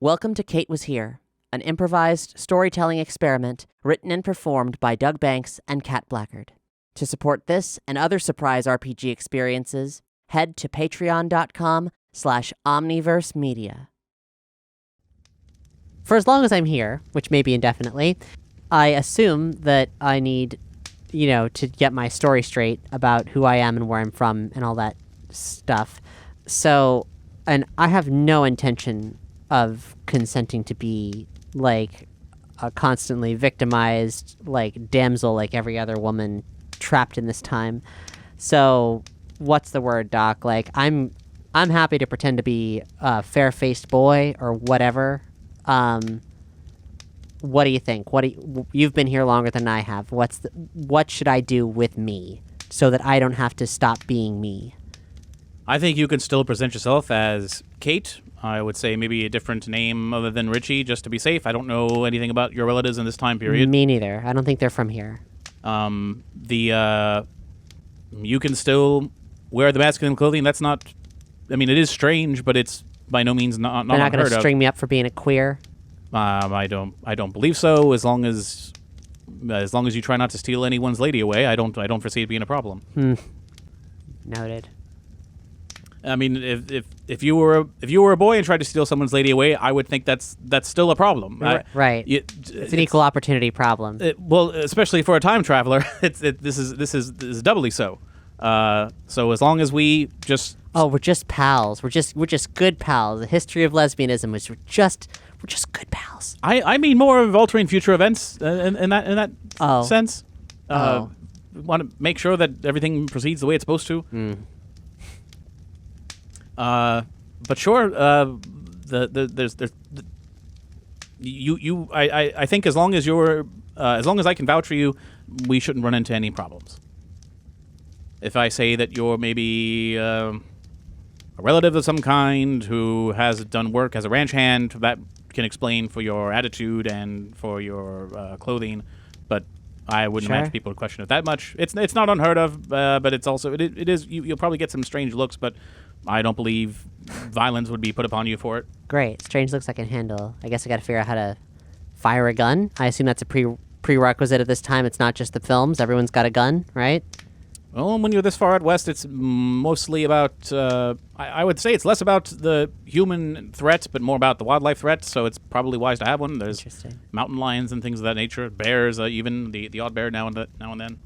Welcome to Kate Was Here, an improvised storytelling experiment written and performed by Doug Banks and Kat Blackard. To support this and other surprise RPG experiences, head to patreon.com/omniversemedia. For as long as I'm here, which may be indefinitely, I assume that I need, to get my story straight about who I am and where I'm from and all that stuff. So, and I have no intention of consenting to be, like, a constantly victimized, like, damsel like every other woman trapped in this time. So, what's the word, Doc? Like, I'm happy to pretend to be a fair-faced boy or whatever. What do you think? You've been here longer than I have. What should I do with me so that I don't have to stop being me? I think you can still present yourself as Kate. I would say maybe a different name other than Richie, just to be safe. I don't know anything about your relatives in this time period. Me neither. I don't think they're from here. You can still wear the masculine clothing. That's not. I mean, it is strange, but it's by no means not unheard of. They're not going to string me up for being a queer. I don't believe so. As long as you try not to steal anyone's lady away, I don't foresee it being a problem. Noted. I mean, if you were a boy and tried to steal someone's lady away, I would think that's still a problem. Right. It's an equal opportunity problem. Well, especially for a time traveler, this is doubly so. So as long as we just we're just pals. We're just good pals. The history of lesbianism was we're just good pals. I mean more of altering future events in that sense. We want to make sure that everything proceeds the way it's supposed to. But sure, I think as long as I can vouch for you, we shouldn't run into any problems. If I say that you're maybe a relative of some kind who has done work as a ranch hand, that can explain for your attitude and for your clothing, but I wouldn't imagine people would question it that much. It's not unheard of, but it's also it is. You'll probably get some strange looks, but I don't believe violence would be put upon you for it. Great. Strange looks I can handle. I guess I got to figure out how to fire a gun. I assume that's a prerequisite at this time. It's not just the films. Everyone's got a gun, right? Well, when you're this far out west, it's mostly about, I would say it's less about the human threat, but more about the wildlife threat, so it's probably wise to have one. There's mountain lions and things of that nature, bears, even the odd bear now and then.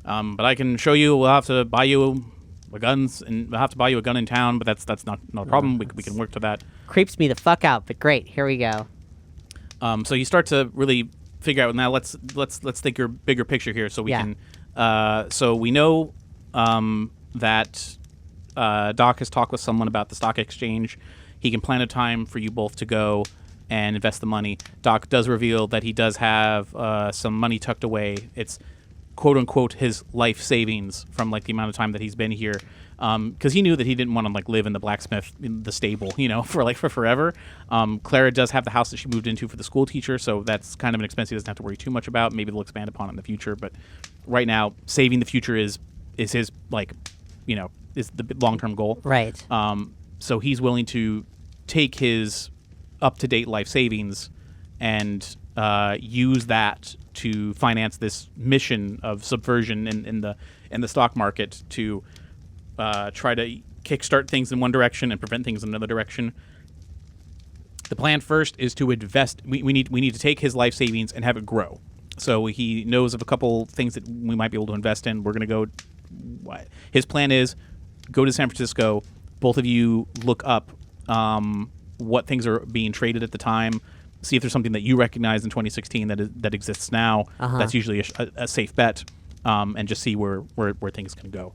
But I can show you, we'll have to buy you a gun in town, but that's not a problem. We can work to that. Creeps me the fuck out, but great. Here we go. So you start to really figure out, now let's think your bigger picture here so we can... So we know that Doc has talked with someone about the stock exchange. He can plan a time for you both to go and invest the money. Doc does reveal that he does have some money tucked away. It's quote-unquote his life savings from like the amount of time that he's been here, because he knew that he didn't want to like live in the blacksmith in the stable, for forever. Clara does have the house that she moved into for the school teacher, so that's kind of an expense he doesn't have to worry too much about. Maybe they'll expand upon it in the future, but right now saving the future is his is the long-term goal. Right. So he's willing to take his up-to-date life savings and use that to finance this mission of subversion in the stock market to try to kickstart things in one direction and prevent things in another direction. The plan first is to invest. We need to take his life savings and have it grow. So he knows of a couple things that we might be able to invest in. We're going to go. His plan is go to San Francisco. Both of you look up what things are being traded at the time. See if there's something that you recognize in 2016 that exists now. That's usually a safe bet, and just see where things can go.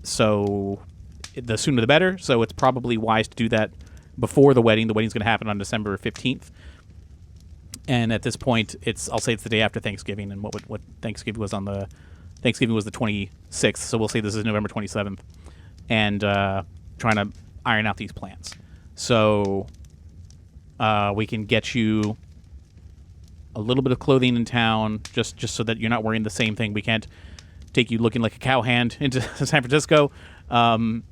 So the sooner the better. So it's probably wise to do that before the wedding. The wedding's going to happen on December 15th, and at this point, I'll say it's the day after Thanksgiving. And what Thanksgiving was Thanksgiving was the 26th. So we'll say this is November 27th, and trying to iron out these plans. So. We can get you a little bit of clothing in town, just so that you're not wearing the same thing. We can't take you looking like a cowhand into San Francisco, but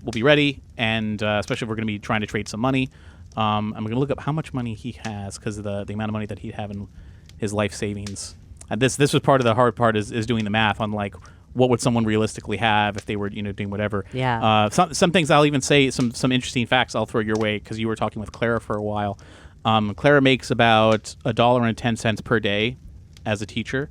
will be ready, and especially if we're going to be trying to trade some money. I'm going to look up how much money he has because of the amount of money that he'd have in his life savings. And this was part of the hard part is doing the math on like what would someone realistically have if they were doing whatever. Yeah. Some things I'll even say some interesting facts I'll throw your way because you were talking with Clara for a while. Clara makes about $1.10 per day as a teacher.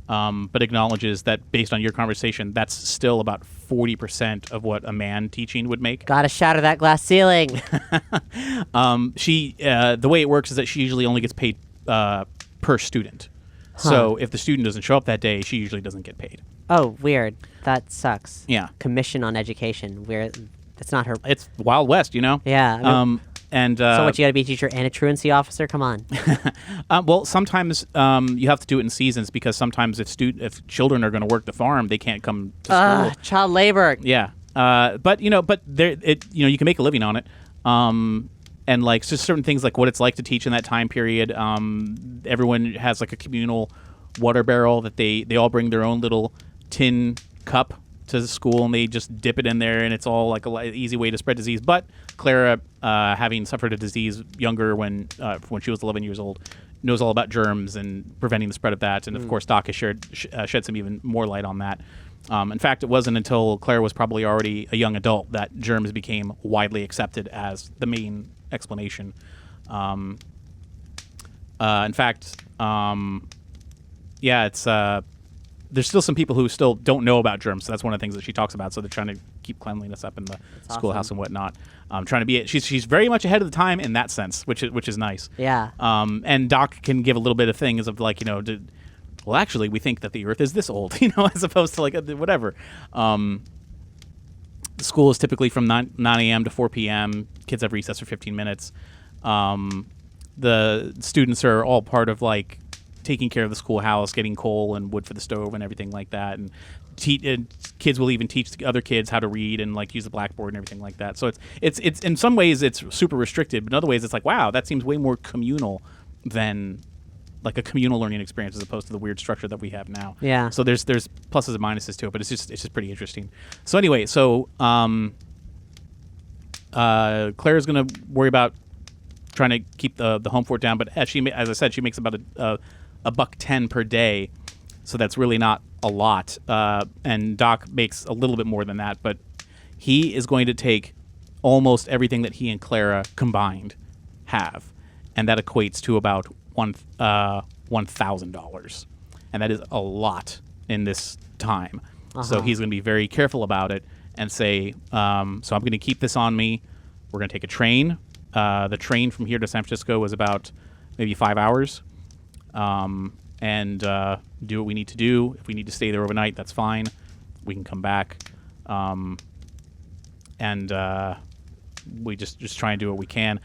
But acknowledges that based on your conversation, that's still about 40% of what a man teaching would make. Gotta shatter that glass ceiling. The way it works is that she usually only gets paid per student. So if the student doesn't show up that day, she usually doesn't get paid. Oh, weird. That sucks. Yeah. Commission on education. It's not her. It's Wild West, Yeah. I mean, so what, you gotta be a teacher and a truancy officer? Come on. Well, sometimes you have to do it in seasons because sometimes if children are going to work the farm, they can't come to school. Child labor. Yeah. But there you can make a living on it. And like just certain things like what it's like to teach in that time period. Everyone has like a communal water barrel that they all bring their own little tin cup to the school and they just dip it in there and it's all like a easy way to spread disease. But Clara, having suffered a disease younger when she was 11 years old, knows all about germs and preventing the spread of that. And of course, Doc has shed some even more light on that. In fact, it wasn't until Clara was probably already a young adult that germs became widely accepted as the main explanation. In fact, it's there's still some people who still don't know about germs, so that's one of the things that she talks about. So they're trying to keep cleanliness up in the schoolhouse and whatnot. Trying to be she's very much ahead of the time in that sense, which is nice. Yeah. And Doc can give a little bit of things of like well, actually, we think that the Earth is this old, as opposed to like whatever. The school is typically from 9 a.m. to 4 p.m. Kids have recess for 15 minutes. The students are all part of like taking care of the schoolhouse, getting coal and wood for the stove and everything like that. And kids will even teach the other kids how to read and like use the blackboard and everything like that. So it's in some ways it's super restricted, but in other ways it's like, wow, that seems way more communal than like a communal learning experience as opposed to the weird structure that we have now. Yeah. So there's pluses and minuses to it, but it's just pretty interesting. So anyway, Claire's gonna worry about trying to keep the home fort down, but as I said, she makes about $1.10 per day, so that's really not a lot. And Doc makes a little bit more than that, but he is going to take almost everything that he and Clara combined have, and that equates to about $1,000, and that is a lot in this time. So he's going to be very careful about it and say, so I'm going to keep this on me. We're going to take a train. The train from here to San Francisco is about maybe 5 hours, and do what we need to do. If we need to stay there overnight, that's fine. We can come back, and we just try and do what we can.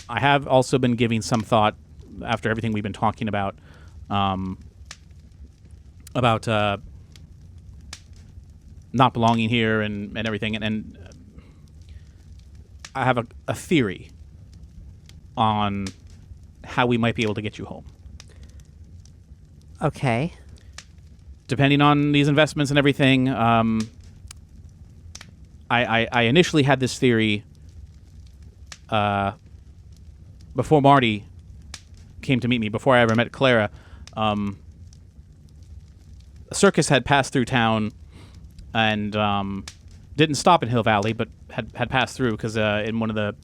I have also been giving some thought after everything we've been talking about not belonging here and everything, and I have a theory on how we might be able to get you home. Okay. Depending on these investments and everything, I initially had this theory before Marty came to meet me, before I ever met Clara. A circus had passed through town and didn't stop in Hill Valley, but had passed through because in one of the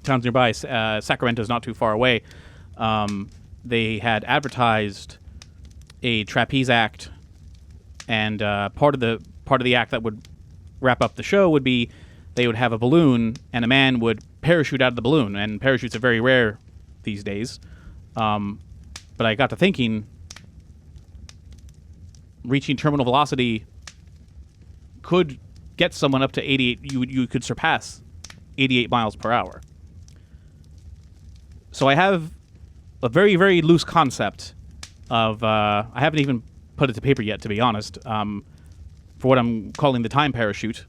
towns nearby, Sacramento's not too far away, they had advertised a trapeze act, and part of the act that would wrap up the show would be they would have a balloon and a man would parachute out of the balloon, and parachutes are very rare these days. But I got to thinking, reaching terminal velocity could get someone up to 88. You could surpass 88 miles per hour. So I have a very, very loose concept of I haven't even put it to paper yet, to be honest, for what I'm calling the time parachute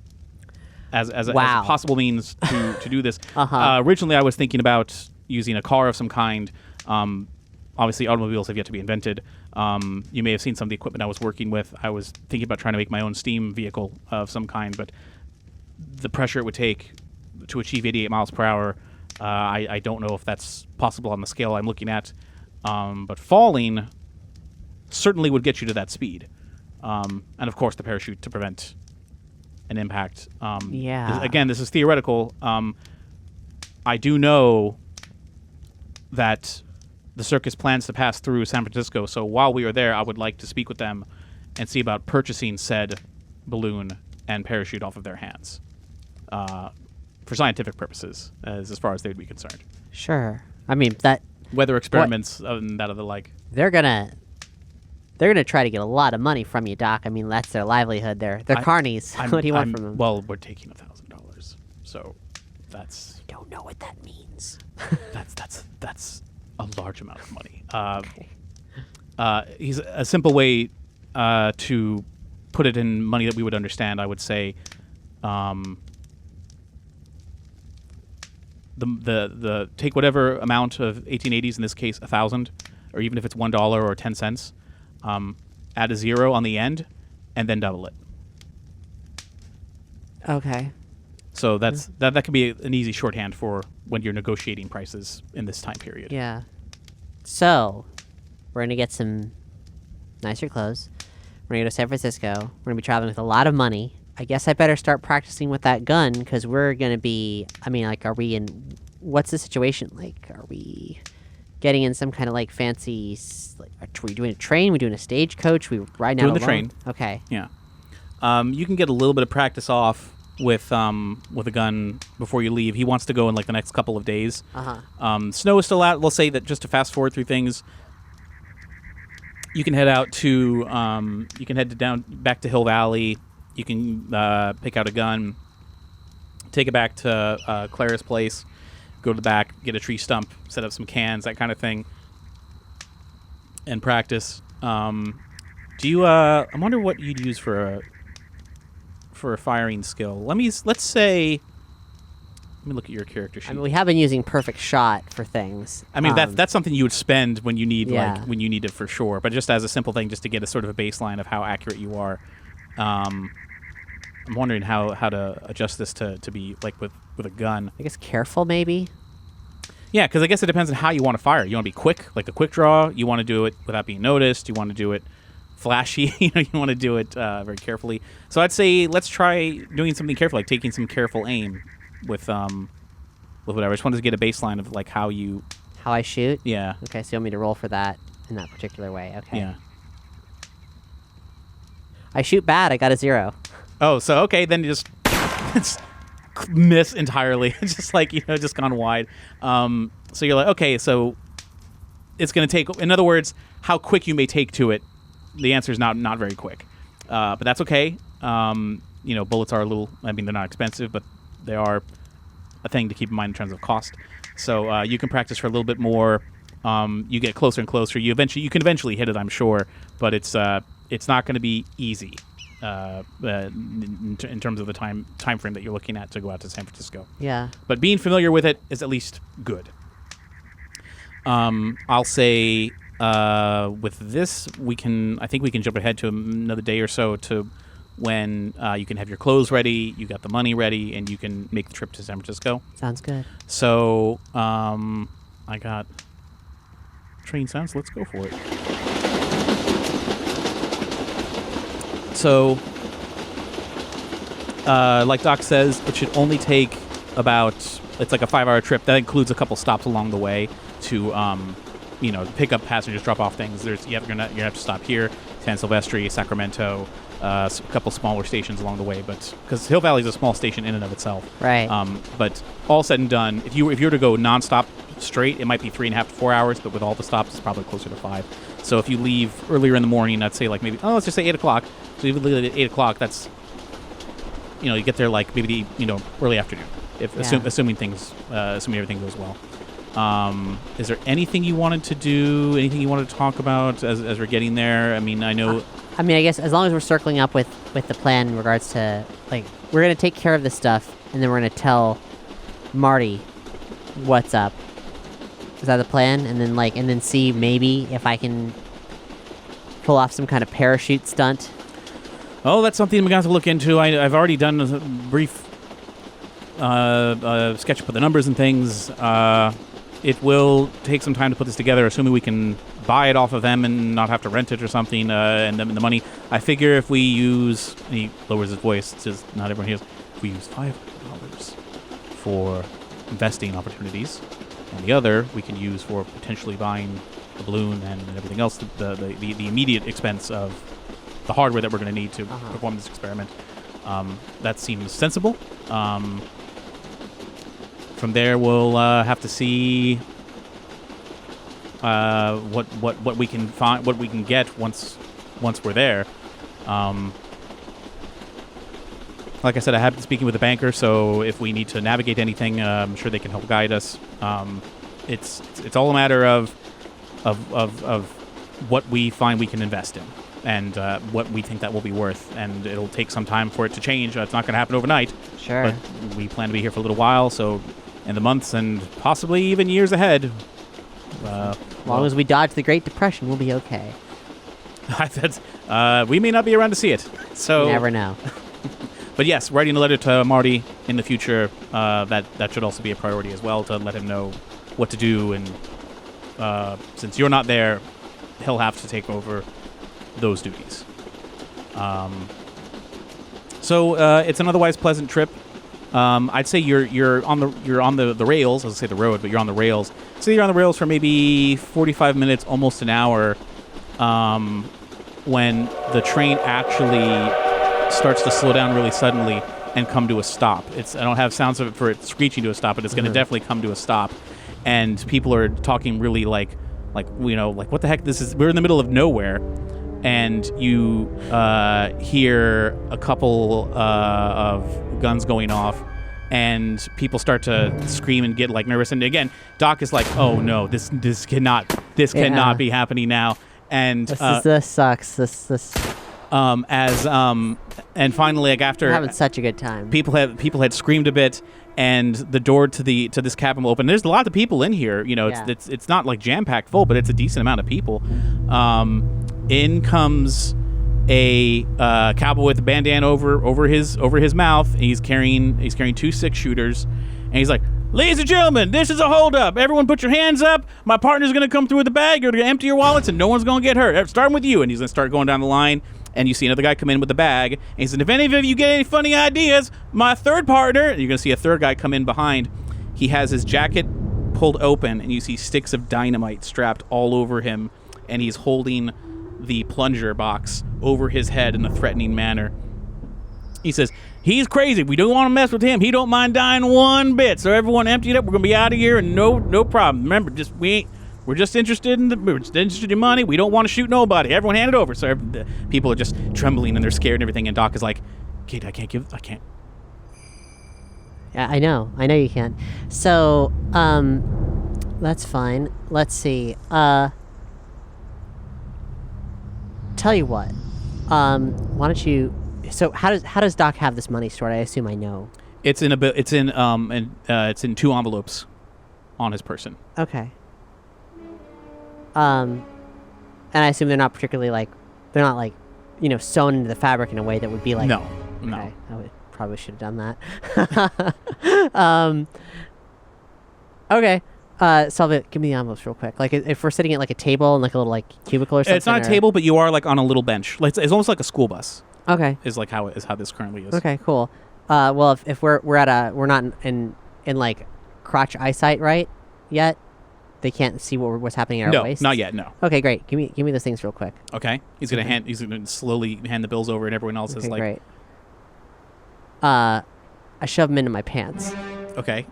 as a possible means to do this. Originally, I was thinking about using a car of some kind. Obviously, automobiles have yet to be invented. You may have seen some of the equipment I was working with. I was thinking about trying to make my own steam vehicle of some kind, but the pressure it would take to achieve 88 miles per hour, I don't know if that's possible on the scale I'm looking at. But falling certainly would get you to that speed. And of course, the parachute to prevent an impact. Again, this is theoretical. I do know that the circus plans to pass through San Francisco, so while we are there, I would like to speak with them and see about purchasing said balloon and parachute off of their hands for scientific purposes, as far as they would be concerned. Sure. I mean, that weather experiments and that of the like. They're gonna try to get a lot of money from you, Doc. I mean, that's their livelihood. They're carnies. What do you want from them? Well, we're taking $1,000, so that's. I don't know what that means. that's a large amount of money. He's a simple way to put it in money that we would understand. I would say, the take whatever amount of 1880s, in this case 1,000, or even if it's $1 or 10 cents, add a zero on the end, and then double it. Okay. So that could be an easy shorthand for when you're negotiating prices in this time period. Yeah. So, we're gonna get some nicer clothes. We're gonna go to San Francisco. We're gonna be traveling with a lot of money. I guess I better start practicing with that gun, because we're gonna be, I mean, like, are we in, what's the situation like? Are we getting in some kind of, like, fancy, like, are we doing a train? We doing a stagecoach? We riding out doing alone? the train. Okay. Yeah. You can get a little bit of practice off with a gun before you leave. He wants to go in, like, the next couple of days. Snow is still out. We'll say that just to fast forward through things, you can head out to, down back to Hill Valley. You can pick out a gun, take it back to Clara's place, go to the back, get a tree stump, set up some cans, that kind of thing, and practice. I wonder what you'd use for a firing skill. Let's say. Let me look at your character sheet. I mean, we have been using perfect shot for things. I mean, that's something you would spend when you need when you need it for sure. But just as a simple thing, just to get a sort of a baseline of how accurate you are. I'm wondering how to adjust this to be like with a gun. I guess careful, maybe? Yeah, because I guess it depends on how you want to fire. You want to be quick, like a quick draw. You want to do it without being noticed. You want to do it flashy. You want to do it very carefully. So I'd say let's try doing something careful, like taking some careful aim with whatever. I just wanted to get a baseline of like how I shoot? Yeah. Okay, so you want me to roll for that in that particular way. Okay. Yeah. I shoot bad. I got a 0. Oh, so okay, then you just miss entirely. It's just like, just gone wide. So you're like, okay, so it's going to take, in other words, how quick you may take to it. The answer is not very quick. But that's okay. Bullets are they're not expensive, but they are a thing to keep in mind in terms of cost. So you can practice for a little bit more. You get closer and closer. You can eventually hit it, I'm sure, but it's not going to be easy in terms of the time frame that you're looking at to go out to San Francisco. Yeah. But being familiar with it is at least good. I'll say with this, I think we can jump ahead to another day or so to when you can have your clothes ready, you got the money ready, and you can make the trip to San Francisco. Sounds good. So I got train sounds. Let's go for it. So, like Doc says, it should only take it's like a 5-hour trip. That includes a couple stops along the way to, pick up passengers, drop off things. You're gonna have to stop here, San Silvestre, Sacramento, a couple smaller stations along the way. But because Hill Valley is a small station in and of itself, right? But all said and done, if you were to go nonstop straight, it might be 3.5 to 4 hours. But with all the stops, it's probably closer to 5. So if you leave earlier in the morning, I'd say like maybe let's just say 8 o'clock. So if you leave at 8 o'clock, that's you get there like maybe early afternoon. Assuming everything goes well. Is there anything you wanted to do? Anything you wanted to talk about as we're getting there? I mean, I know. I guess as long as we're circling up with the plan in regards to like we're gonna take care of this stuff and then we're gonna tell Marty what's up. Is that the plan? And then see maybe if I can pull off some kind of parachute stunt. Oh, that's something we're going to have to look into. I've already done a brief sketch up the numbers and things. It will take some time to put this together, assuming we can buy it off of them and not have to rent it or something, and the money. I figure if we use... And he lowers his voice, says not everyone hears. If we use $5 for investing opportunities, and the other we can use for potentially buying the balloon and everything else, the immediate expense of the hardware that we're going to need to perform this experiment. That seems sensible. From there, we'll have to see what we can find, what we can get once we're there. Like I said, I have been speaking with the banker, so if we need to navigate anything, I'm sure they can help guide us. It's all a matter of what we find we can invest in, and what we think that will be worth. And it'll take some time for it to change. It's not going to happen overnight. Sure. But we plan to be here for a little while, so in the months and possibly even years ahead. As long as we dodge the Great Depression, we'll be okay. We may not be around to see it. So You never know. But yes, writing a letter to Marty in the future, that should also be a priority as well, to let him know what to do. And since you're not there, he'll have to take over those duties. So it's an otherwise pleasant trip. I'd say you're on the rails. I was gonna say the road, but you're on the rails. So you're on the rails for maybe 45 minutes, almost an hour, when the train actually starts to slow down really suddenly and come to a stop. I don't have sounds of it for it screeching to a stop, but it's going to definitely come to a stop. And people are talking really like what the heck? We're in the middle of nowhere. And you hear a couple of guns going off, and people start to scream and get like nervous. And again, Doc is like, "Oh no, this cannot be happening now." And this sucks. This. And finally, like after we're having such a good time, people had screamed a bit, and the door to this cabin will open. There's a lot of people in here. It's not like jam packed full, but it's a decent amount of people. In comes a cowboy with a bandana over his mouth. And he's carrying 2 6-shooters, and he's like, "Ladies and gentlemen, this is a holdup. Everyone put your hands up. My partner's going to come through with a bag. You're going to empty your wallets, and no one's going to get hurt. Starting with you." And he's going to start going down the line, and you see another guy come in with a bag. And he said, "If any of you get any funny ideas, my third partner..." And you're going to see a third guy come in behind. He has his jacket pulled open, and you see sticks of dynamite strapped all over him, and he's holding the plunger box over his head in a threatening manner. He says, "He's crazy. We don't want to mess with him. He don't mind dying one bit. So everyone empty it up. We're gonna be out of here, and no problem. Remember, we're just interested in money. We don't want to shoot nobody. Everyone hand it over." So the people are just trembling and they're scared and everything. And Doc is like, "Kid, I can't." Yeah, I know you can't. So, that's fine. Let's see. Tell you what. Why don't you? So how does Doc have this money stored? I assume I know. It's in it's in 2 envelopes on his person. Okay. And I assume they're not particularly they're not sewn into the fabric in a way that would be like. No. Okay. I probably should have done that. Okay. Salva, give me the envelopes real quick. Like, if we're sitting at a table in a little cubicle or something. It's not a table, but you are on a little bench. It's almost like a school bus. Okay. Is how this currently is. Okay, cool. Well, if we're not in crotch eyesight right yet, they can't see what's happening at our waist. No, not yet. No. Okay, great. Give me those things real quick. Okay. He's gonna slowly hand the bills over, and everyone else is like. Great. I shove them into my pants. Okay.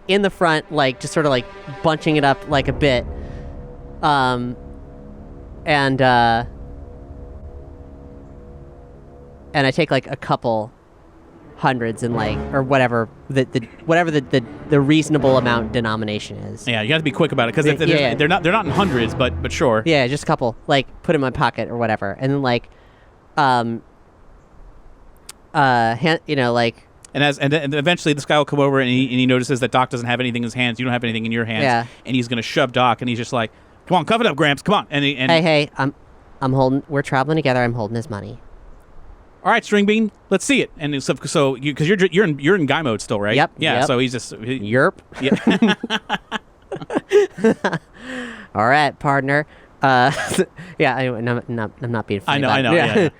In the front, just sort of bunching it up a bit, and I take a couple hundreds and or whatever the reasonable amount denomination is. Yeah, you have to be quick about it because they're not in hundreds, but sure. Yeah, just a couple. Put in my pocket or whatever, and then And eventually this guy will come over and he notices that Doc doesn't have anything in his hands. You don't have anything in your hands. Yeah. And he's going to shove Doc, and he's just like, "Come on, cuff it up, Gramps. Come on." And hey, I'm holding. We're traveling together. I'm holding his money. all right, String Bean, let's see it. And so because you're in guy mode still, right? Yep. Yeah. Yep. So he's just Yerp. yeah. All right, partner. Yeah, I'm not being funny. I know. Yeah.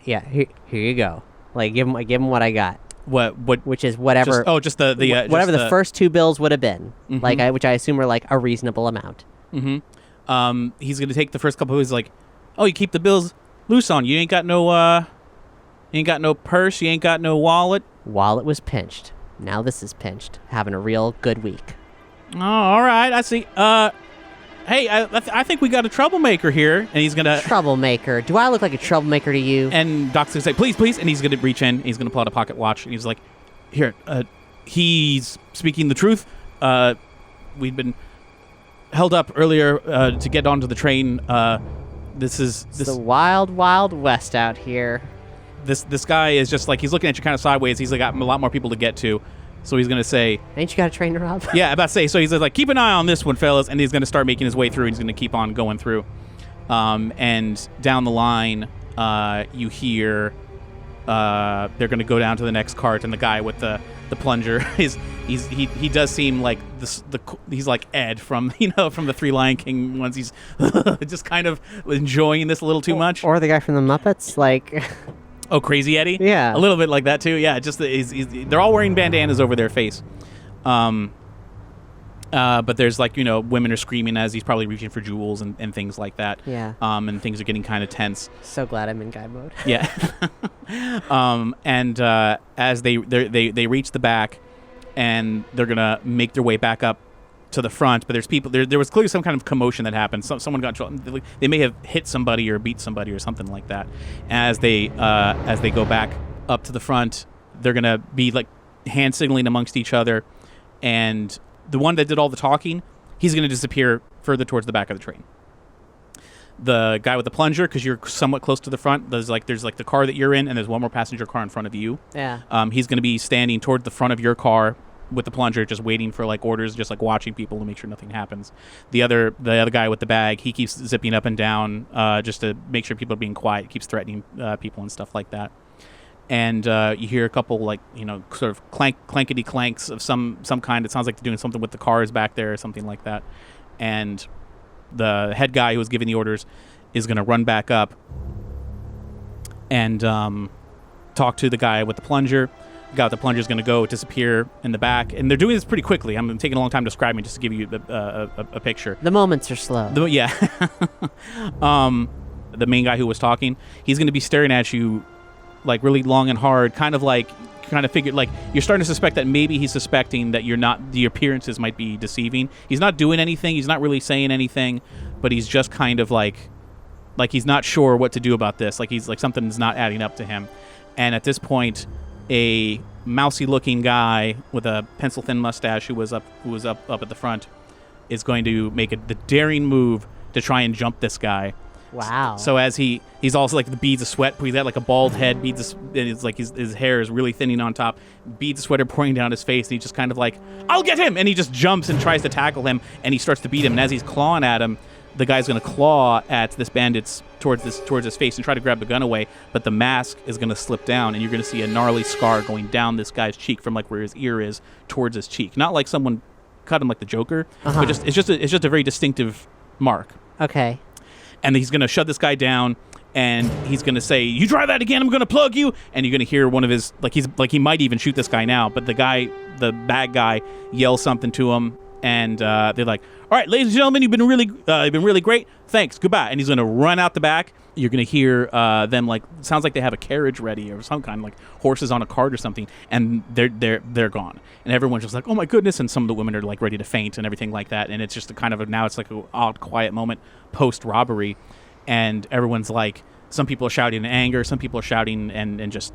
Yeah. Here you go. Like, give him what I got. What? Which is whatever. Just the whatever the first 2 bills would have been. Mm-hmm. Like, which I assume are like a reasonable amount. Mm-hmm. He's gonna take the first couple. He's like, oh, you keep the bills loose on. You ain't got no purse. You ain't got no wallet. Wallet was pinched. Now this is pinched. Having a real good week. Oh, all right. I see. Hey, I think we got a troublemaker here, and he's gonna Troublemaker. Do I look like a troublemaker to you? And Doc's gonna say, please, and he's gonna reach in. He's gonna pull out a pocket watch, and he's like, here. He's speaking the truth. We'd been held up earlier to get onto the train. It's the wild, wild west out here. This guy is just like, he's looking at you kind of sideways. He's like got a lot more people to get to. So he's going to say... Ain't you got a train to rob? Yeah, about to say. So he's like, keep an eye on this one, fellas. And he's going to start making his way through. And he's going to keep on going through. And down the line, you hear... they're going to go down to the next cart. And the guy with the plunger, he does seem like he's like Ed from the Three Lion King ones. He's just kind of enjoying this a little too much. Or the guy from the Muppets, like... Oh, Crazy Eddie? Yeah. A little bit like that, too. Yeah, just they're all wearing bandanas over their face. But there's, like, women are screaming as he's probably reaching for jewels and things like that. Yeah. And things are getting kind of tense. So glad I'm in guy mode. Yeah. And as they reach the back, and they're going to make their way back up to the front, but there's people there was clearly some kind of commotion that happened. Someone got they may have hit somebody or beat somebody or something like that. As they go back up to the front, they're gonna be like hand signaling amongst each other, and the one that did all the talking, he's gonna disappear further towards the back of the train. The guy with the plunger, because you're somewhat close to the front, there's like the car that you're in, and there's one more passenger car in front of you. Yeah. He's gonna be standing toward the front of your car with the plunger, just waiting for like orders, just like watching people to make sure nothing happens. The other guy with the bag, he keeps zipping up and down just to make sure people are being quiet, keeps threatening people and stuff like that. And you hear a couple like sort of clankety clanks of some kind. It sounds like they're doing something with the cars back there or something like that. And the head guy who was giving the orders is going to run back up and talk to the guy with the plunger. The guy with the plunger is going to go disappear in the back, and they're doing this pretty quickly. I'm taking a long time describing just to give you a picture. The moments are slow. Yeah. The main guy who was talking, he's going to be staring at you like really long and hard, kind of figured like you're starting to suspect that maybe he's suspecting that the appearances might be deceiving. He's not doing anything. He's not really saying anything, but he's just kind of like he's not sure what to do about this. Like he's like something's not adding up to him. And at this point, a mousy-looking guy with a pencil-thin mustache who was up at the front is going to make the daring move to try and jump this guy. Wow. So as he's also like the beads of sweat. He's got like a bald head. And it's like his hair is really thinning on top. Beads of sweat are pouring down his face, and he's just kind of like, I'll get him! And he just jumps and tries to tackle him, and he starts to beat him. And as he's clawing at him, the guy's going to claw at this bandit's towards his face and try to grab the gun away, but the mask is going to slip down, and you're going to see a gnarly scar going down this guy's cheek from like where his ear is towards his cheek. Not like someone cut him like the Joker, but it's just a very distinctive mark. Okay. And he's going to shut this guy down, and he's going to say, "You try that again, I'm going to plug you." And you're going to hear one of his he might even shoot this guy now, but the bad guy yells something to him. And they're like, "All right, ladies and gentlemen, you've been really great. Thanks. Goodbye." And he's going to run out the back. You're going to hear them sounds like they have a carriage ready or some kind, like horses on a cart or something. And they're gone. And everyone's just like, "Oh my goodness!" And some of the women are like ready to faint and everything like that. And it's just now it's like an odd, quiet moment post robbery, and everyone's like, some people are shouting in anger, some people are shouting and just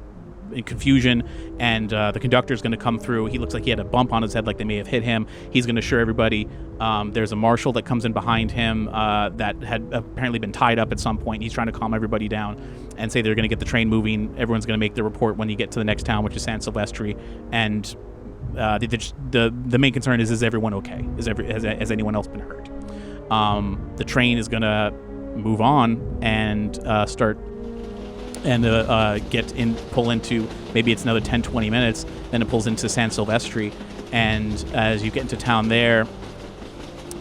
in confusion, and the conductor's going to come through. He looks like he had a bump on his head, like they may have hit him. He's going to assure everybody. There's a marshal that comes in behind him that had apparently been tied up at some point. He's trying to calm everybody down and say they're going to get the train moving. Everyone's going to make the report when you get to the next town, which is San Silvestri. And the main concern is everyone okay? Has anyone else been hurt? The train is going to move on and start and pull into, maybe it's another 10, 20 minutes, then it pulls into San Silvestri. And as you get into town there,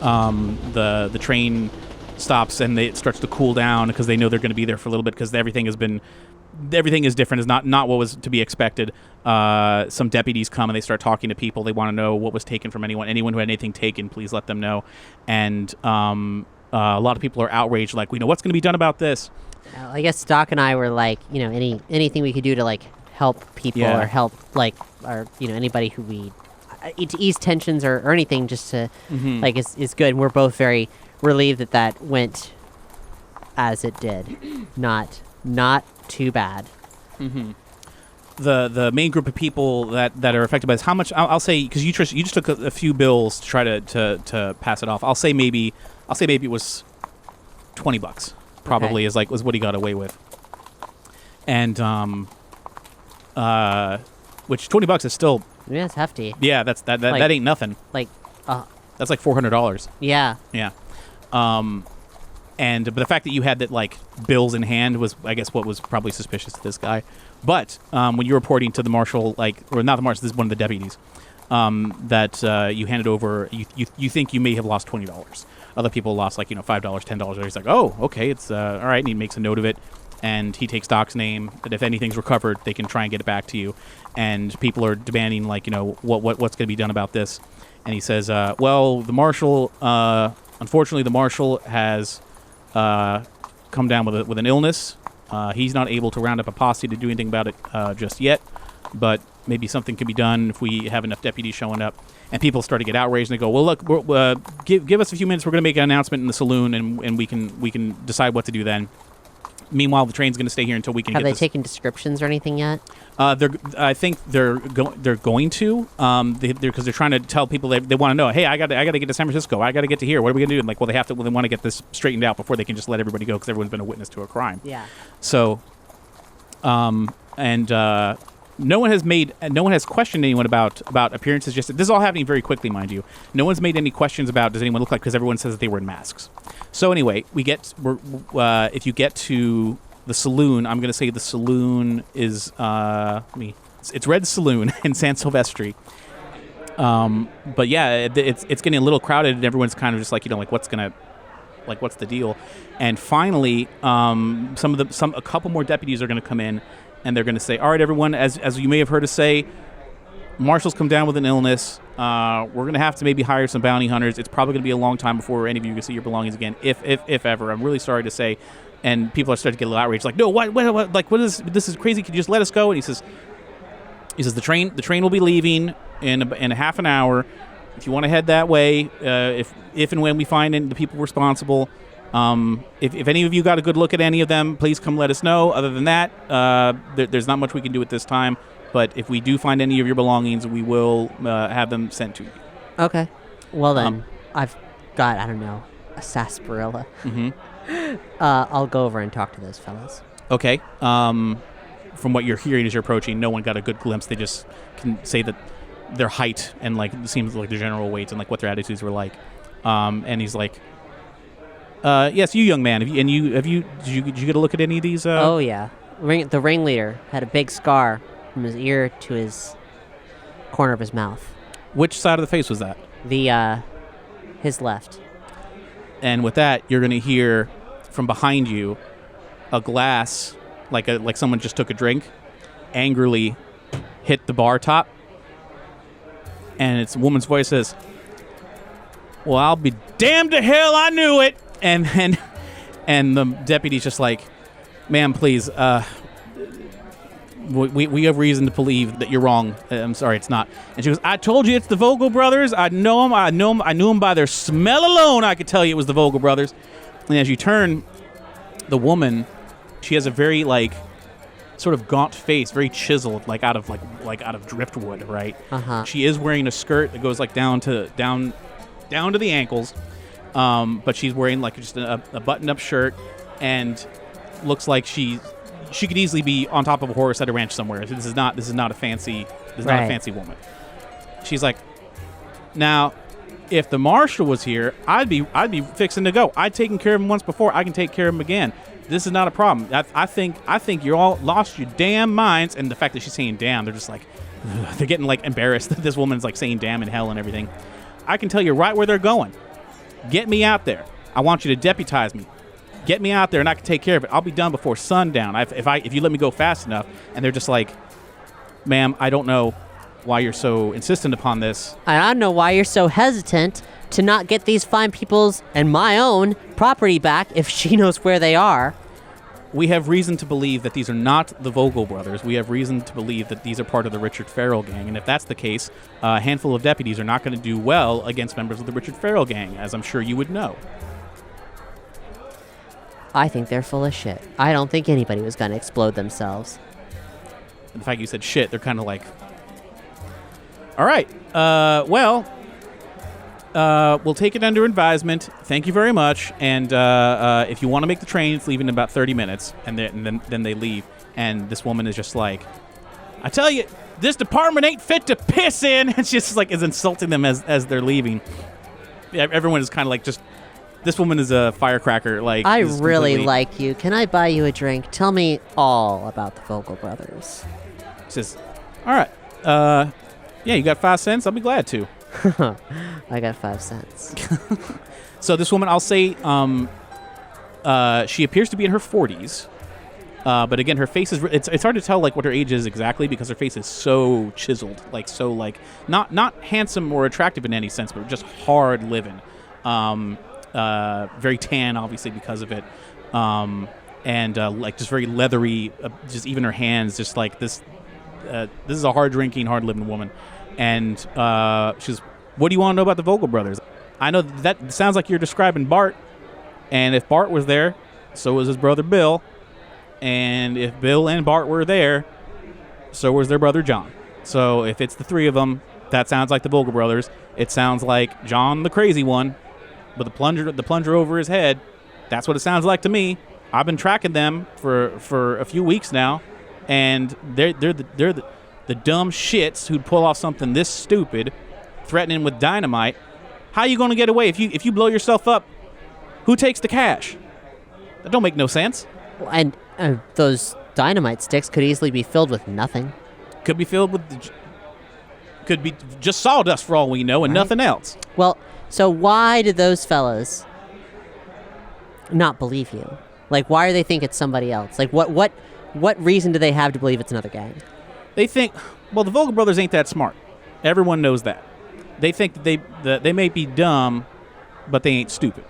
the train stops and it starts to cool down because they know they're going to be there for a little bit because everything is different. It's not what was to be expected. Some deputies come and they start talking to people. They want to know what was taken from anyone who had anything taken, please let them know. And a lot of people are outraged, like, we know what's going to be done about this. I guess Doc and I were like, anything we could do to like help people or help like, or anybody who we to ease tensions or anything just to like is good. And we're both very relieved that went as it did. Not too bad. The main group of people that are affected by this, how much? I'll say, because you just took a few bills to try to pass it off. I'll say maybe it was $20. Probably was what he got away with. And which $20 is still, yeah, it's hefty. Yeah, that ain't nothing. Like that's like $400. Yeah. Yeah. But the fact that you had that like bills in hand was, I guess, what was probably suspicious to this guy. But when you're reporting to the marshal, or not the marshal, this is one of the deputies, that you handed over, you think you may have lost $20. Other people lost $5, $10. He's like, oh, okay, it's all right. And he makes a note of it, and he takes Doc's name. That if anything's recovered, they can try and get it back to you. And people are demanding what's going to be done about this. And he says, well, the marshal, unfortunately, the marshal has come down with an illness. He's not able to round up a posse to do anything about it just yet, but maybe something can be done if we have enough deputies showing up. And people start to get outraged and they go, well, look, give us a few minutes. We're going to make an announcement in the saloon, and we can decide what to do then. Meanwhile, the train's going to stay here until we can. Have they taken descriptions or anything yet? I think they're going to because they're trying to tell people they want to know. Hey, I got to get to San Francisco. I got to get to here. What are we going to do? And they want to get this straightened out before they can just let everybody go because everyone's been a witness to a crime. Yeah. So, no one has questioned anyone about appearances. Just this is all happening very quickly, mind you. No one's made any questions about does anyone look like, because everyone says that they were in masks. So anyway, if you get to the saloon, I'm going to say the saloon is it's Red Saloon in San Silvestri. But yeah, it's getting a little crowded, and everyone's kind of just like what's the deal? And finally, a couple more deputies are going to come in. And they're going to say, all right, everyone, as you may have heard us say, Marshall's come down with an illness. We're going to have to maybe hire some bounty hunters. It's probably going to be a long time before any of you can see your belongings again, if ever. I'm really sorry to say. And people are starting to get a little outraged, like, no, what is this is crazy. Can you just let us go? And he says the train will be leaving in a half an hour. If you want to head that way, if and when we find the people responsible. If any of you got a good look at any of them, please come let us know. Other than that, there's not much we can do at this time. But if we do find any of your belongings, we will have them sent to you. Okay. Well then, I've got, I don't know, a sarsaparilla. Mm-hmm. I'll go over and talk to those fellas. Okay. From what you're hearing as you're approaching, no one got a good glimpse. They just can say that their height and it seems like their general weights and what their attitudes were like. And he's like, yes, you young man. Did you get a look at any of these? Oh yeah, the ringleader had a big scar from his ear to his corner of his mouth. Which side of the face was that? His left. And with that, you're going to hear from behind you a glass, like someone just took a drink, angrily hit the bar top, and it's a woman's voice says, "Well, I'll be damned to hell, I knew it." And the deputy's just like, "Ma'am, please, we have reason to believe that you're wrong. I'm sorry, it's not." And she goes, "I told you it's the Vogel brothers. I know them. I knew them by their smell alone. I could tell you it was the Vogel brothers." And as you turn, the woman, she has a very sort of gaunt face, very chiseled, out of driftwood, right? Uh-huh. She is wearing a skirt that goes down to the ankles. But she's wearing just a button-up shirt, and looks like she could easily be on top of a horse at a ranch somewhere. This is not a fancy woman. She's like, "Now, if the marshal was here, I'd be fixing to go. I'd taken care of him once before. I can take care of him again. This is not a problem. I think you're all lost your damn minds. And the fact that she's saying damn, they're just like, ugh, they're getting like embarrassed that this woman's like saying damn in hell and everything. I can tell you right where they're going. Get me out there. I want you to deputize me. Get me out there and I can take care of it. I'll be done before sundown if you let me go fast enough. And they're just like, ma'am, I don't know why you're so insistent upon this. I don't know why you're so hesitant to not get these fine people's and my own property back if she knows where they are. We have reason to believe that these are not the Vogel brothers. We have reason to believe that these are part of the Richard Farrell gang. And if that's the case, a handful of deputies are not going to do well against members of the Richard Farrell gang, as I'm sure you would know. I think they're full of shit. I don't think anybody was going to explode themselves. And the fact you said shit, they're kind of like, all right, we'll take it under advisement. Thank you very much. And if you want to make the train, it's leaving in about 30 minutes. And then they leave. And this woman is just like, I tell you, this department ain't fit to piss in. And she just like is insulting them as they're leaving. Yeah, everyone is kind of like just, this woman is a firecracker. Like I really like you. Can I buy you a drink? Tell me all about the Vogel brothers. She says, all right. Yeah, you got 5 cents? I'll be glad to. I got 5 cents. So this woman, I'll say, she appears to be in her 40s. But again, her face is, it's hard to tell like what her age is exactly because her face is so chiseled, like so like not handsome or attractive in any sense, but just hard living. Very tan, obviously, because of it. And like just very leathery, just even her hands, just like this. This is a hard drinking, hard living woman. And she's, what do you want to know about the Vogel brothers? I know that sounds like you're describing Bart. And if Bart was there, so was his brother Bill. And if Bill and Bart were there, so was their brother John. So if it's the three of them, that sounds like the Vogel brothers. It sounds like John, the crazy one, with the plunger over his head. That's what it sounds like to me. I've been tracking them for a few weeks now. And they're the dumb shits who'd pull off something this stupid, threatening with dynamite. How are you going to get away if you blow yourself up? Who takes the cash? That don't make no sense. And those dynamite sticks could easily be filled with nothing. Could be filled with, could be just sawdust for all we know, and nothing else. Well, so why did those fellas not believe you? Like, why do they think it's somebody else? Like, what reason do they have to believe it's another gang? They think, well, the Vogel brothers ain't that smart. Everyone knows that. They think that they may be dumb, but they ain't stupid.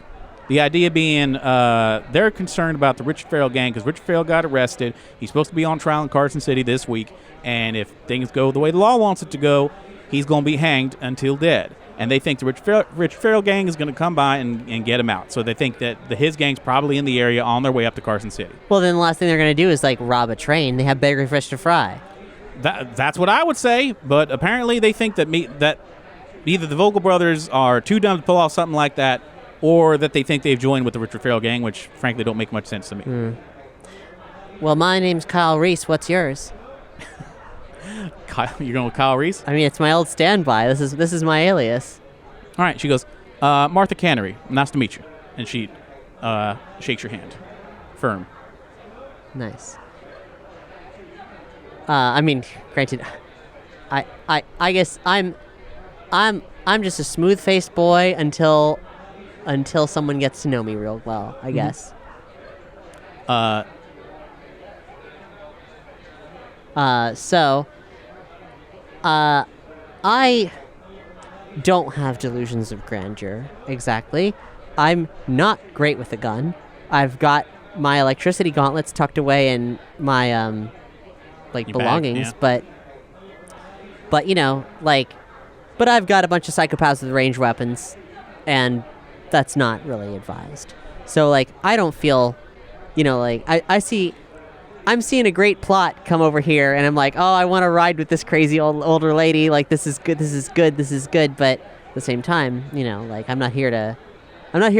The idea being they're concerned about the Richard Farrell gang because Richard Farrell got arrested. He's supposed to be on trial in Carson City this week. And if things go the way the law wants it to go, he's going to be hanged until dead. And they think the Richard Farrell gang is going to come by and get him out. So they think that his gang's probably in the area on their way up to Carson City. Well, then the last thing they're going to do is, like, rob a train. They have bigger fish to fry. That's what I would say. But apparently they think that either the Vogel brothers are too dumb to pull off something like that, or that they think they've joined with the Richard Farrell gang, which, frankly, don't make much sense to me. Well, my name's Kyle Reese. What's yours? Kyle, you're going with Kyle Reese? I mean, it's my old standby. This is my alias. All right. She goes, Martha Cannery. Nice to meet you. And she shakes your hand. Firm. Nice. I mean, granted, I guess I'm just a smooth-faced boy until someone gets to know me real well, I guess. I don't have delusions of grandeur, exactly. I'm not great with a gun. I've got my electricity gauntlets tucked away in my, Your belongings, bag, but, you know, like, but I've got a bunch of psychopaths with ranged weapons, and that's not really advised. So, like, I don't feel, you know, like, I'm seeing a great plot come over here, and I'm like, oh, I want to ride with this crazy older lady. Like, this is good. But at the same time, you know, like, I'm not here to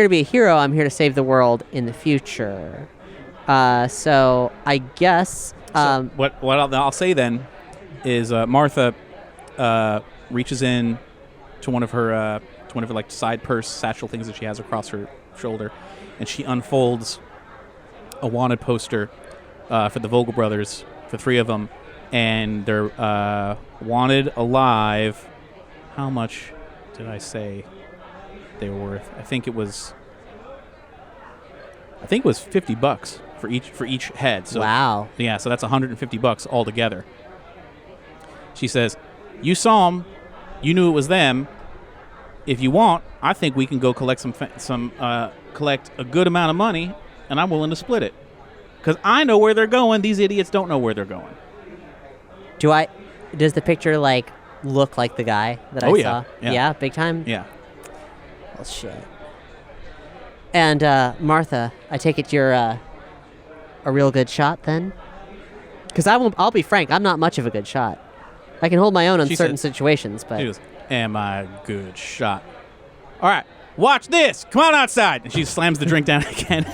be a hero. I'm here to save the world in the future. So I guess. What I'll say then is Martha reaches in to one of her like side purse satchel things that she has across her shoulder, and she unfolds a wanted poster for the Vogel brothers, for 3 of them, and they're wanted alive. How much did I say they were worth? I think it was $50 for each head. So, wow. Yeah, so that's $150 altogether. She says, "You saw them, you knew it was them. If you want, I think we can go collect collect a good amount of money, and I'm willing to split it. Because I know where they're going. These idiots don't know where they're going." Does the picture, like, look like the guy that I saw? Yeah, big time? Yeah. Well, shit. And, Martha, I take it you're, a real good shot, then? Because I'll be frank, I'm not much of a good shot. I can hold my own in certain situations, but... She goes, "Am I a good shot? All right, watch this. Come on outside." And she slams the drink down again.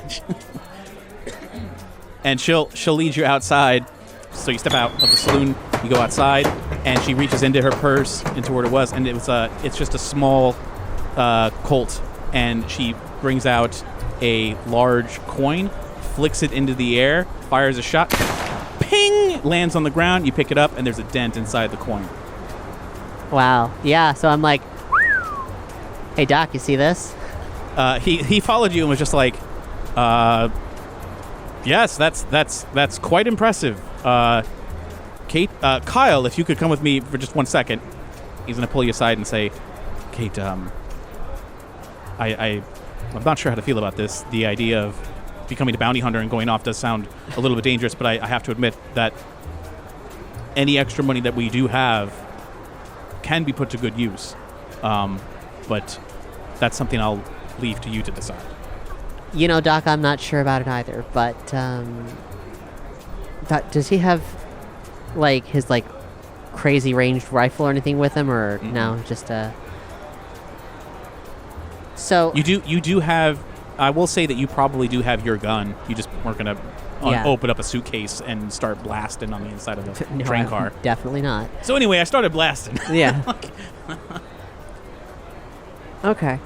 And she'll lead you outside. So you step out of the saloon, you go outside, and she reaches into her purse, into where it was, and it's just a small Colt, and she brings out a large coin, flicks it into the air, fires a shot, ping, lands on the ground, you pick it up, and there's a dent inside the coin. Wow. Yeah, so I'm like, "Hey, Doc, you see this?" He followed you and was just like, "Yes, that's quite impressive. Kate, Kyle, if you could come with me for just 1 second." He's going to pull you aside and say, "Kate, I'm not sure how to feel about this. The idea of becoming a bounty hunter and going off does sound a little bit dangerous, but I have to admit that any extra money that we do have can be put to good use. But that's something I'll leave to you to decide." You know, Doc, I'm not sure about it either, but, does he have, like, his, like, crazy ranged rifle or anything with him, or no, just, So... You do have... I will say that you probably do have your gun. You just weren't going to open up a suitcase and start blasting on the inside of the train car. Definitely not. So anyway, I started blasting. Yeah. Okay.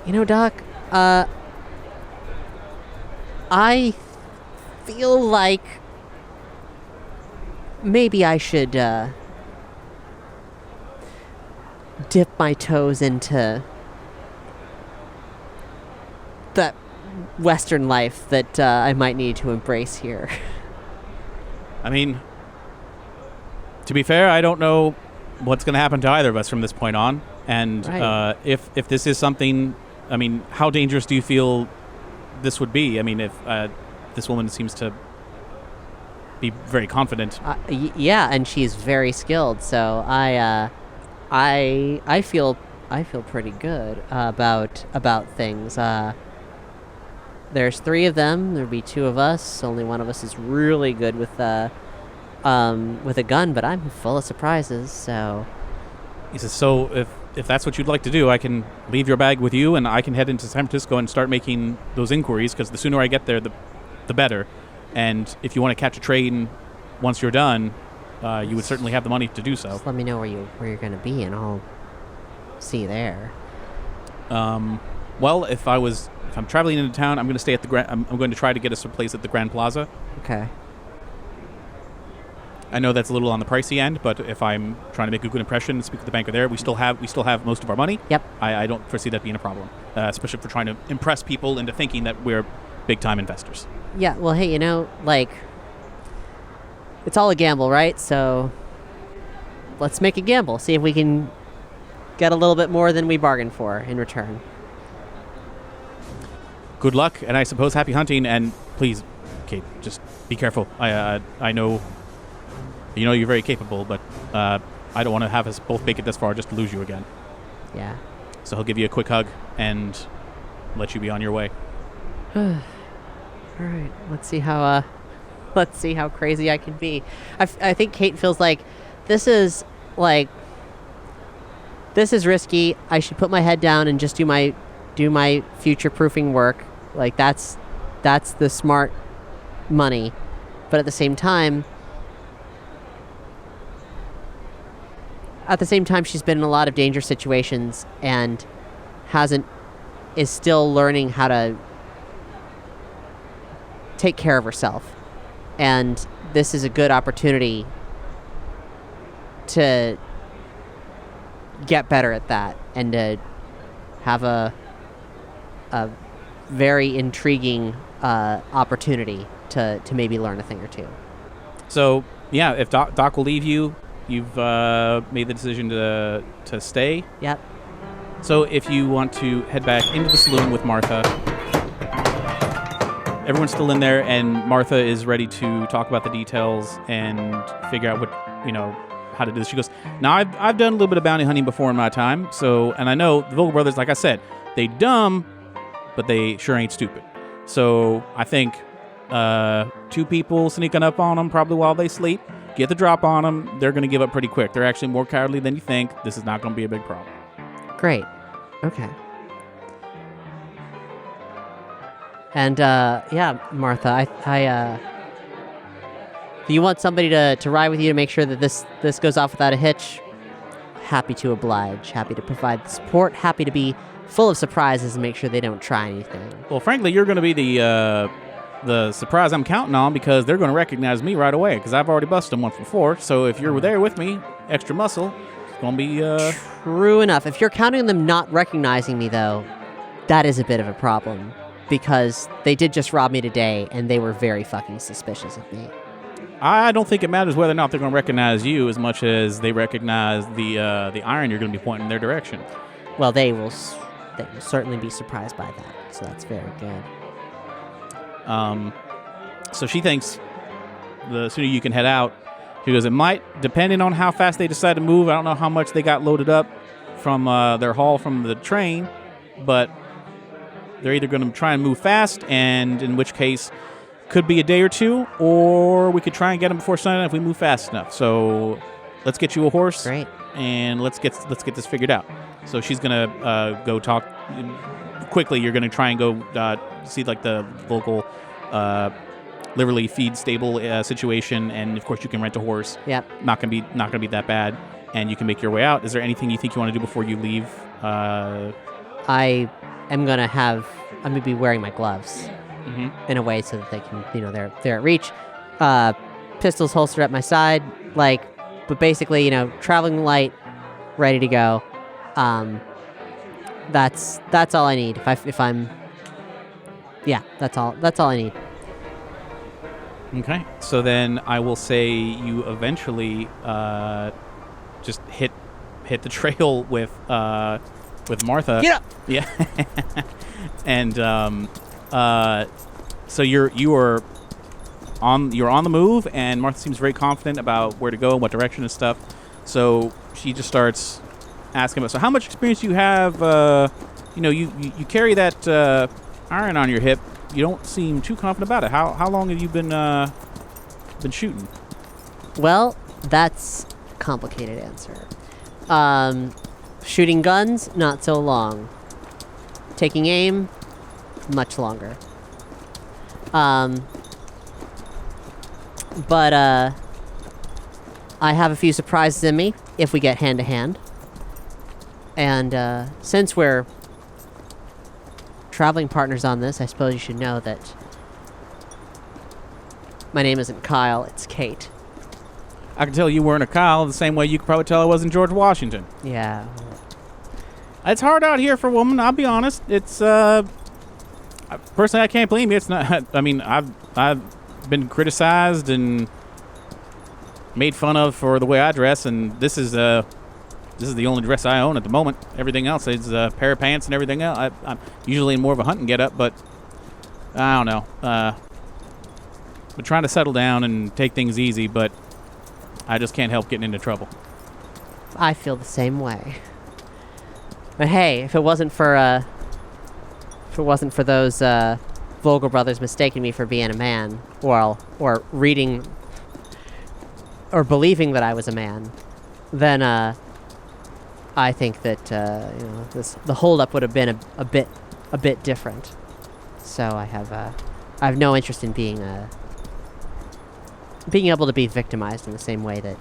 You know, Doc, I feel like maybe I should, dip my toes into that Western life that I might need to embrace here. I mean, to be fair, I don't know what's going to happen to either of us from this point on. And right. If this is something... I mean, how dangerous do you feel this would be? I mean, if this woman seems to be very confident. Yeah, and she's very skilled, so I feel pretty good about things. There's 3 of them. There'd be 2 of us. Only one of us is really good with a gun, but I'm full of surprises. So he says, "So if that's what you'd like to do, I can leave your bag with you, and I can head into San Francisco and start making those inquiries, because the sooner I get there, the better. And if you want to catch a train once you're done, you would certainly have the money to do so. Just let me know where you're going to be, and I'll see you there." Well, if I'm traveling into town, I'm going to stay at the I'm going to try to get us a place at the Grand Plaza. Okay. I know that's a little on the pricey end, but if I'm trying to make a good impression and speak with the banker there, we still have most of our money. Yep. I don't foresee that being a problem, especially if we're trying to impress people into thinking that we're big-time investors. Yeah, well, hey, like, it's all a gamble, right? So let's make a gamble. See if we can get a little bit more than we bargained for in return. Good luck, and I suppose happy hunting, and please, Kate, just be careful. I know... You know you're very capable, but I don't want to have us both make it this far just to lose you again. Yeah. So he'll give you a quick hug and let you be on your way. All right. Let's see how crazy I can be. I think Kate feels like this is risky. I should put my head down and just do my future proofing work. Like that's the smart money. But at the same time, she's been in a lot of dangerous situations, and is still learning how to take care of herself. And this is a good opportunity to get better at that and to have a very intriguing opportunity to maybe learn a thing or two. So, yeah, if Doc will leave you, you've made the decision to stay. Yep. So if you want to head back into the saloon with Martha, everyone's still in there, and Martha is ready to talk about the details and figure out how to do this. She goes, now I've done a little bit of bounty hunting before in my time, and I know the Vogel brothers, like I said, they dumb, but they sure ain't stupid. So I think 2 people sneaking up on them probably while they sleep, get the drop on them, they're going to give up pretty quick. They're actually more cowardly than you think. This is not going to be a big problem. Great. Okay. And, Martha, I if you want somebody to ride with you to make sure that this goes off without a hitch, happy to oblige, happy to provide support, happy to be full of surprises and make sure they don't try anything. Well, frankly, you're going to be the surprise I'm counting on, because they're going to recognize me right away, because I've already busted them once before. So if you're there with me, extra muscle, it's going to be... True enough. If you're counting on them not recognizing me, though, that is a bit of a problem, because they did just rob me today, and they were very fucking suspicious of me. I don't think it matters whether or not they're going to recognize you as much as they recognize the iron you're going to be pointing in their direction. Well, they will certainly be surprised by that, so that's very good. So she thinks the sooner you can head out. She goes, it might, depending on how fast they decide to move. I don't know how much they got loaded up from their haul from the train, but they're either going to try and move fast, and in which case could be a day or two, or we could try and get them before sundown if we move fast enough. So let's get you a horse. Great. And let's get this figured out. So she's gonna go talk quickly. You're gonna try and go see like the local livery feed stable situation, and of course you can rent a horse. Yep. Not gonna be that bad, and you can make your way out. Is there anything you think you want to do before you leave? I'm gonna be wearing my gloves in a way so that they can, they're at reach. Pistols holstered at my side, but basically, traveling light, ready to go. That's all I need. That's all I need. Okay. So then I will say you eventually just hit the trail with Martha. Get up. Yeah. And so you're on the move, and Martha seems very confident about where to go and what direction and stuff. So she just starts asking about, so how much experience do you have? You carry that iron on your hip. You don't seem too confident about it. How long have you been shooting? Well, that's a complicated answer. Shooting guns, not so long. Taking aim, much longer. But I have a few surprises in me if we get hand to hand. And since we're traveling partners on this, I suppose you should know that my name isn't Kyle, it's Kate. I can tell you weren't a Kyle the same way you could probably tell I wasn't George Washington. Yeah. It's hard out here for a woman, I'll be honest. It's personally, I can't blame you. It's not. I mean, I've been criticized and made fun of for the way I dress, and this is the only dress I own at the moment. Everything else is a pair of pants and everything else. I'm usually in more of a hunting getup, but I don't know. Been trying to settle down and take things easy, but I just can't help getting into trouble. I feel the same way. But hey, if it wasn't for those Vogel brothers mistaking me for being a man, or reading or believing that I was a man, then I think that the holdup would have been a bit different. So I have no interest in being able to be victimized in the same way that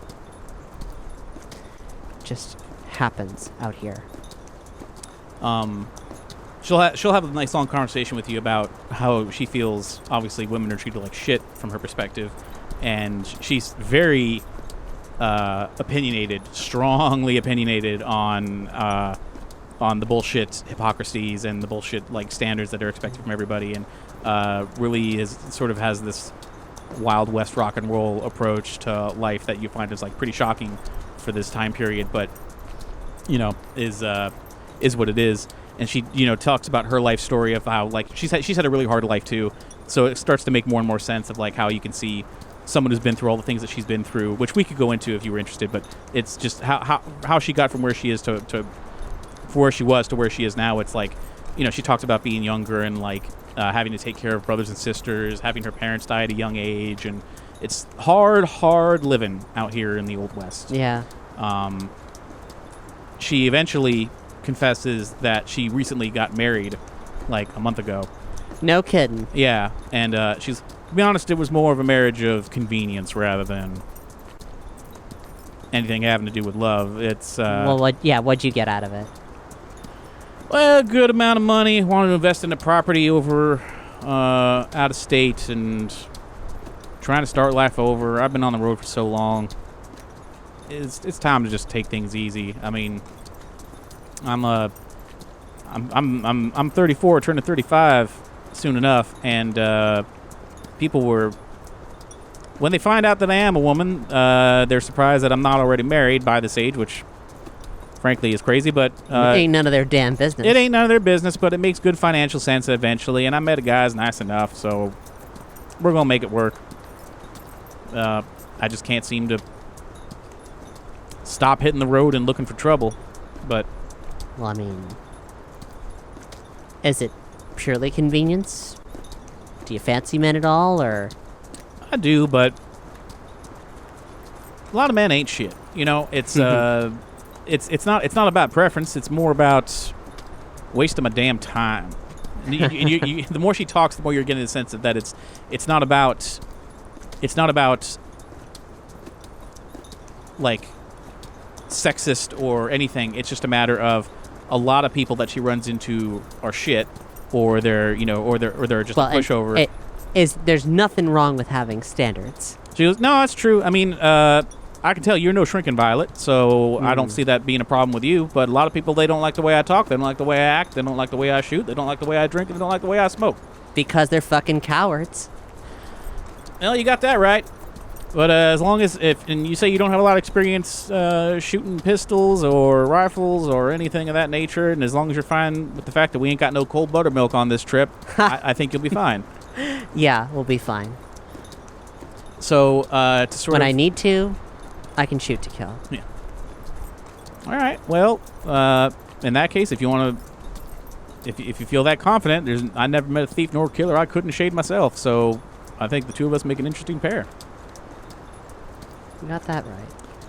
just happens out here. She'll have a nice long conversation with you about how she feels. Obviously, women are treated like shit from her perspective, and she's very opinionated, strongly opinionated on the bullshit hypocrisies and the bullshit like standards that are expected from everybody, and really has this Wild West rock and roll approach to life that you find is like pretty shocking for this time period, but is what it is. And she talks about her life story of how like she's had a really hard life too, so it starts to make more and more sense of like how you can see someone who's been through all the things that she's been through, which we could go into if you were interested, but it's just how she got from where she is to where she was to where she is now. It's like, she talks about being younger and like having to take care of brothers and sisters, having her parents die at a young age, and it's hard living out here in the Old West. Yeah. She eventually confesses that she recently got married like a month ago. No kidding. Yeah, and to be honest, it was more of a marriage of convenience rather than anything having to do with love. It's what'd you get out of it? Well, a good amount of money. Wanted to invest in a property over out of state and trying to start life over. I've been on the road for so long. It's time to just take things easy. I mean, I'm 34, turning 35 soon enough, and people were, when they find out that I am a woman, they're surprised that I'm not already married by this age, which frankly is crazy, but it ain't none of their damn business. It ain't none of their business, but it makes good financial sense eventually, and I met a guy who's nice enough, so we're gonna make it work. I just can't seem to stop hitting the road and looking for trouble, but well, I mean, is it purely convenience? Do you fancy men at all, or? I do, but a lot of men ain't shit. It's it's not about preference. It's more about wasting my damn time. And the more she talks, the more you're getting the sense that it's not about like sexist or anything. It's just a matter of a lot of people that she runs into are shit, or they're just a pushover. There's nothing wrong with having standards. She goes, no, that's true. I mean, I can tell you're no shrinking violet, so I don't see that being a problem with you. But a lot of people, they don't like the way I talk. They don't like the way I act. They don't like the way I shoot. They don't like the way I drink. And they don't like the way I smoke. Because they're fucking cowards. Well, you got that right. But as long as and you say you don't have a lot of experience shooting pistols or rifles or anything of that nature, and as long as you're fine with the fact that we ain't got no cold buttermilk on this trip, I think you'll be fine. Yeah, we'll be fine. So to sort when of, I need to, I can shoot to kill. Yeah. All right. Well, in that case, if you want to, if you feel that confident, I never met a thief nor a killer I couldn't shade myself. So I think the two of us make an interesting pair. You got that right.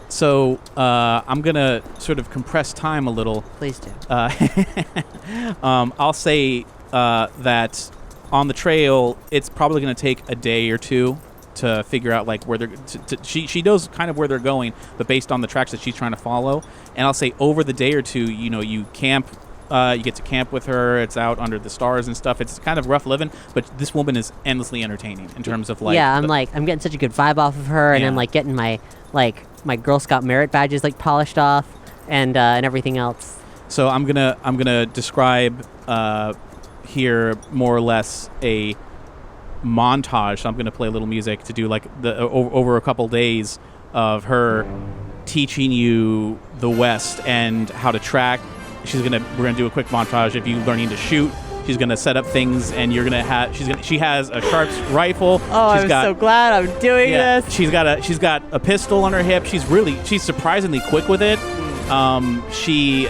So I'm gonna sort of compress time a little. Please do. I'll say that on the trail, it's probably gonna take a day or two to figure out like where they're. She knows kind of where they're going, but based on the tracks that she's trying to follow. And I'll say over the day or two, you camp. You get to camp with her. It's out under the stars and stuff. It's kind of rough living, but this woman is endlessly entertaining in terms of like. Yeah, I'm getting such a good vibe off of her, and I'm like getting my Girl Scout merit badges like polished off, and everything else. So I'm gonna describe here more or less a montage. So I'm gonna play a little music to do like the over a couple days of her teaching you the West and how to track. We're gonna do a quick montage of you learning to shoot. She's gonna set up things, and you're gonna have. She has a Sharps rifle. Oh, I'm so glad I'm doing this. She's got a pistol on her hip. She's surprisingly quick with it. She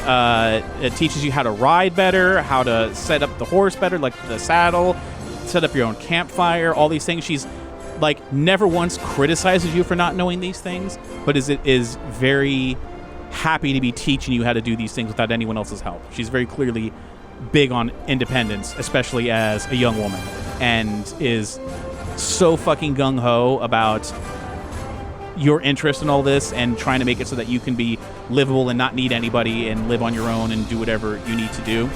teaches you how to ride better, how to set up the horse better, like the saddle, set up your own campfire, all these things. She's like never once criticizes you for not knowing these things, but is very happy to be teaching you how to do these things without anyone else's help. She's very clearly big on independence, especially as a young woman, and is so fucking gung-ho about your interest in all this and trying to make it so that you can be livable and not need anybody and live on your own and do whatever you need to do.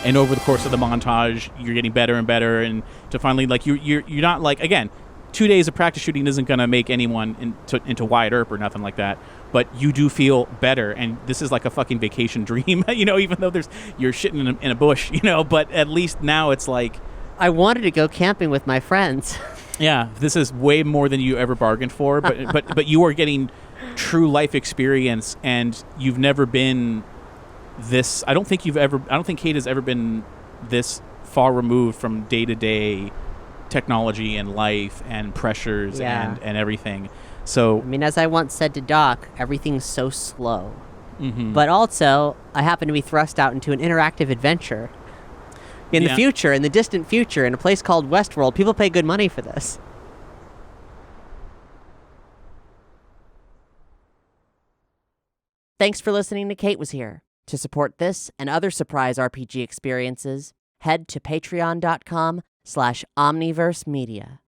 And over the course of the montage, you're getting better and better, and to finally, like, you're not like, again, 2 days of practice shooting isn't going to make anyone into Wyatt Earp or nothing like that, but you do feel better, and this is like a fucking vacation dream, even though you're shitting in a bush, but at least now it's like, I wanted to go camping with my friends. yeah, this is way more than you ever bargained for, but you are getting true life experience, and you've never been this. I don't think Kate has ever been this far removed from day-to-day technology and life and pressures and everything. So, I mean, as I once said to Doc, everything's so slow. Mm-hmm. But also, I happen to be thrust out into an interactive adventure. In the future, in the distant future, in a place called Westworld, people pay good money for this. Thanks for listening to Kate Was Here. To support this and other surprise RPG experiences, head to patreon.com/omniverse media.